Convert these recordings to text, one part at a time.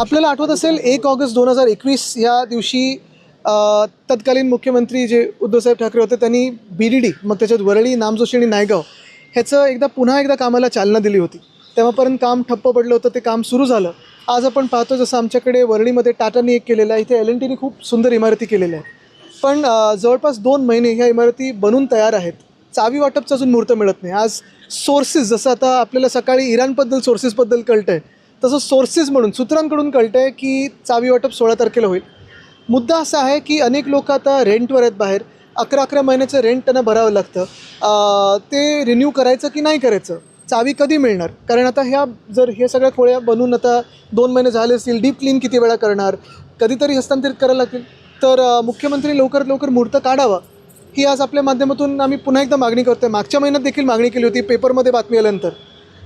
आपल्याला आठवत असेल 1 ऑगस्ट 2021 या दिवशी तत्कालीन मुख्यमंत्री जे उद्धवसाहेब ठाकरे होते त्यांनी BDD मग त्याच्यात वरळी, नामजोशी आणि नायगाव ह्याचं पुन्हा एकदा कामाला चालना दिली होती. तेव्हापर्यंत काम ठप्प पडलं होतं, ते काम सुरू झालं. आज आपण पाहतो जसं आमच्याकडे वरळीमध्ये टाटानी एक केलेलं आहे, इथे L&Tनी खूप सुंदर इमारती केलेल्या आहेत. पण जवळपास 2 महिने ह्या इमारती बनून तयार आहेत. चावी वाटपचा अजून मुहूर्त मिळत नाही. आज सोर्सेस, जसं आता आपल्याला सकाळी इराणबद्दल सोर्सेसबद्दल कळतं आहे, तसं सोर्सेस म्हणून सूत्रांकडून कळतं आहे की चावी वाटप 16 तारखेला होईल. मुद्दा असा आहे की अनेक लोक आता रेंटवर आहेत बाहेर. 11 महिन्याचं रेंट त्यांना भरावं लागतं. ते रिन्यू करायचं की नाही करायचं, चावी कधी मिळणार, कारण आता जर हे सगळ्या खोळ्या बनवून आता 2 महिने झाले असतील, डीप क्लीन किती वेळा करणार, कधीतरी हस्तांतरित करायला लागतील. तर मुख्यमंत्री लवकरात लवकर मुहूर्त काढावा ही आज आपल्या माध्यमातून आम्ही पुन्हा एकदा मागणी करतो आहे. मागच्या महिन्यात देखील मागणी केली होती पेपरमध्ये बातमी आल्यानंतर,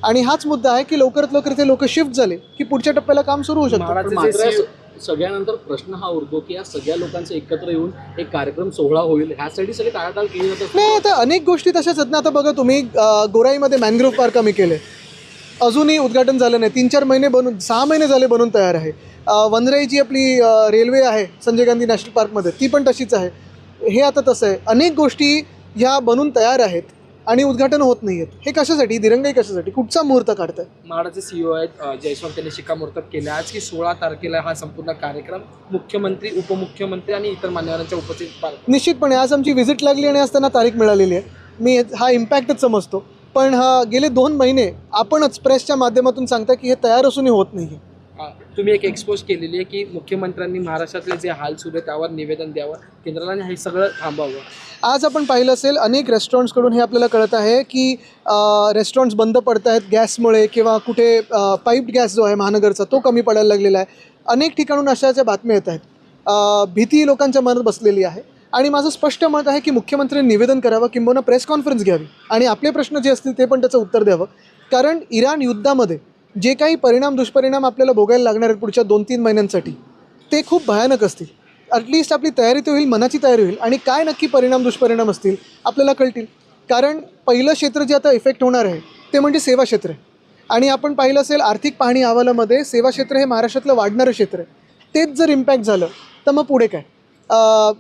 आणि हाच मुद्दा आहे की लवकरात लवकर ते लोक शिफ्ट झाले की पुढच्या टप्प्याला काम सुरू होऊ शकतं. सगळ्यानंतर प्रश्न हा उरतो की या सगळ्या लोकांचं एकत्र येऊन एक कार्यक्रम सोहळा होईल, ह्यासाठी सगळे टाळाटाळ केली जातात. नाही, आता अनेक गोष्टी तशाच आहेत ना. आता बघा तुम्ही, गोराईमध्ये मॅनग्रोव्ह पार्क आम्ही केले, अजूनही उद्घाटन झालं नाही. 3-4 महिने बनून, 6 महिने झाले बनून तयार आहे. वनराई जी आपली रेल्वे आहे संजय गांधी नॅशनल पार्कमध्ये, ती पण तशीच आहे. हे आता तसं आहे. अनेक गोष्टी ह्या बनून तयार आहेत आणि उद्घाटन होत नाही आहेत. हे कशासाठी, दिरंगाई कशासाठी, कुठचा मुहूर्त काढताय? म्हाडाचे CEO आहेत जयस्वाल, त्यांनी शिक्कामोर्तब केले आज की 16 तारखेला हा संपूर्ण कार्यक्रम मुख्यमंत्री, उपमुख्यमंत्री आणि इतर मान्यवरांच्या उपस्थितीत. निश्चितपणे आज आमची व्हिजिट लागली आणि आज त्यांना तारीख मिळालेली आहे. मी हा इम्पॅक्टच समजतो. पण गेले 2 महिने आपणच प्रेसच्या माध्यमातून सांगता की हे तयार असूनही होत नाही आहे. तुम्ही एक एक्सपोज केलेली आहे की मुख्यमंत्र्यांनी महाराष्ट्रातले जे हाल सुरू आहे त्यावर निवेदन द्यावं, केंद्राला हे सगळं थांबावं. आज आपण पाहिलं असेल अनेक रेस्टॉरंट्सकडून हे आपल्याला कळत आहे की रेस्टॉरंट्स बंद पडत आहेत गॅसमुळे, किंवा कुठे पाईप्ड गॅस जो आहे महानगरचा तो कमी पडायला लागलेला आहे. अनेक ठिकाणून अशाच्या बातम्या येत आहेत. भीती लोकांच्या मनात बसलेली आहे आणि माझं स्पष्ट मत आहे की मुख्यमंत्र्यांनी निवेदन करावं, किंबहुना प्रेस कॉन्फरन्स घ्यावी आणि आपले प्रश्न जे असतील ते पण त्याचं उत्तर द्यावं. कारण इराण युद्धामध्ये जे काही दुष्परिणाम आपल्याला भोगायला लागणार आहेत पुढच्या 2-3 महिन्यांसाठी, ते खूप भयानक असतील. ॲटलिस्ट आपली तयारी तर होईल, मनाची तयारी होईल, आणि काय नक्की दुष्परिणाम असतील आपल्याला कळतील. कारण पहिलं क्षेत्र जे आता इफेक्ट होणार आहे ते म्हणजे सेवा क्षेत्र आहे. आणि आपण पाहिलं असेल आर्थिक पाहणी अहवालामध्ये सेवा क्षेत्र हे महाराष्ट्रातलं वाढणारं क्षेत्र आहे. तेच जर इम्पॅक्ट झालं तर मग पुढे काय?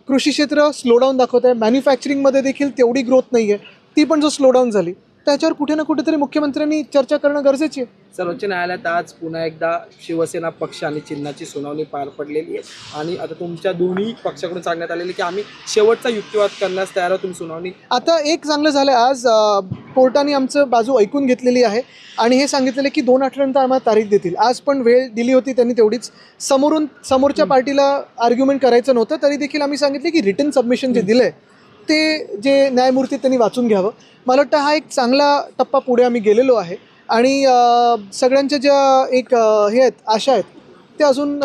कृषी क्षेत्र स्लोडाऊन दाखवत आहे. मॅन्युफॅक्चरिंगमध्ये देखील तेवढी ग्रोथ नाही आहे, ती पण जर स्लोडाऊन झाली त्याच्यावर कुठे ना कुठेतरी मुख्यमंत्र्यांनी चर्चा करणं गरजेची आहे. सर्वोच्च न्यायालयात आज पुन्हा एकदा शिवसेना पक्ष आणि चिन्हाची सुनावणी पार पडलेली आहे आणि आता तुमच्या दोन्ही पक्षाकडून सांगण्यात आलेली की आम्ही शेवटचा युक्तिवाद करण्यास तयार आहोत. तुम्ही सुनावणी आता एक चांगलं झालं, आज कोर्टाने आमचं बाजू ऐकून घेतलेली आहे आणि हे सांगितलेलं की 2 आठवड्यानंतर आम्हाला तारीख देतील. आज पण वेळ दिली होती त्यांनी तेवढीच. समोरच्या पार्टीला आर्ग्युमेंट करायचं नव्हतं, तरी देखील आम्ही सांगितले की रिटन सबमिशन जे दिलं आहे ते जे न्यायमूर्ती त्यांनी वाचून घ्यावं. मला वाटतं हा एक चांगला टप्पा पुढे आम्ही गेलेलो आहे आणि सगळ्यांच्या ज्या हे आहेत, आशा आहेत, ते अजून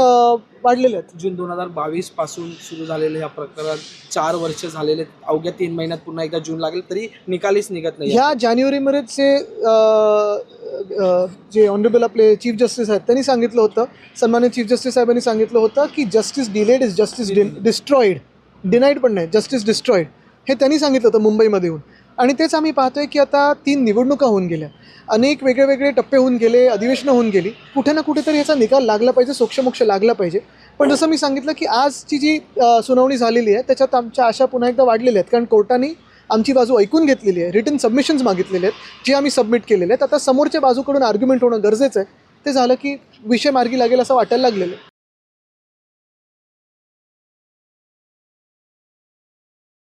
वाढलेल्या आहेत. जून 2022 पासून सुरू झालेलं ह्या प्रकरण 4 वर्ष झालेले, अवघ्या 3 महिन्यात पुन्हा एकदा जून लागेल तरी निकालीच निघत नाही. ह्या जानेवारीमध्येच जे ऑनरेबल आपले चीफ जस्टिस आहेत त्यांनी सांगितलं होतं, सन्मान्य चीफ जस्टिस साहेबांनी सांगितलं होतं की justice delayed is justice destroyed. Denied पण नाही, जस्टिस डिस्ट्रॉईड, हे त्यांनी सांगितलं होतं मुंबईमध्ये येऊन. आणि तेच आम्ही पाहतोय की आता 3 निवडणुका होऊन गेल्या, अनेक वेगळे टप्पे होऊन गेले, अधिवेशनं होऊन गेली. कुठे ना कुठेतरी याचा निकाल लागला पाहिजे, सोक्षमोक्ष लागला पाहिजे. पण जसं मी सांगितलं की आजची जी सुनावणी झालेली आहे त्याच्यात आमच्या आशा पुन्हा एकदा वाढलेल्या आहेत, कारण कोर्टाने आमची बाजू ऐकून घेतलेली आहे. रिटन सबमिशन्स मागितलेले आहेत जे आम्ही सबमिट केलेले आहेत. आता समोरच्या बाजूकडून आर्ग्युमेंट होणं गरजेचं आहे. ते झालं की विषय मार्गी लागेल असं वाटायला लागलेलं आहे.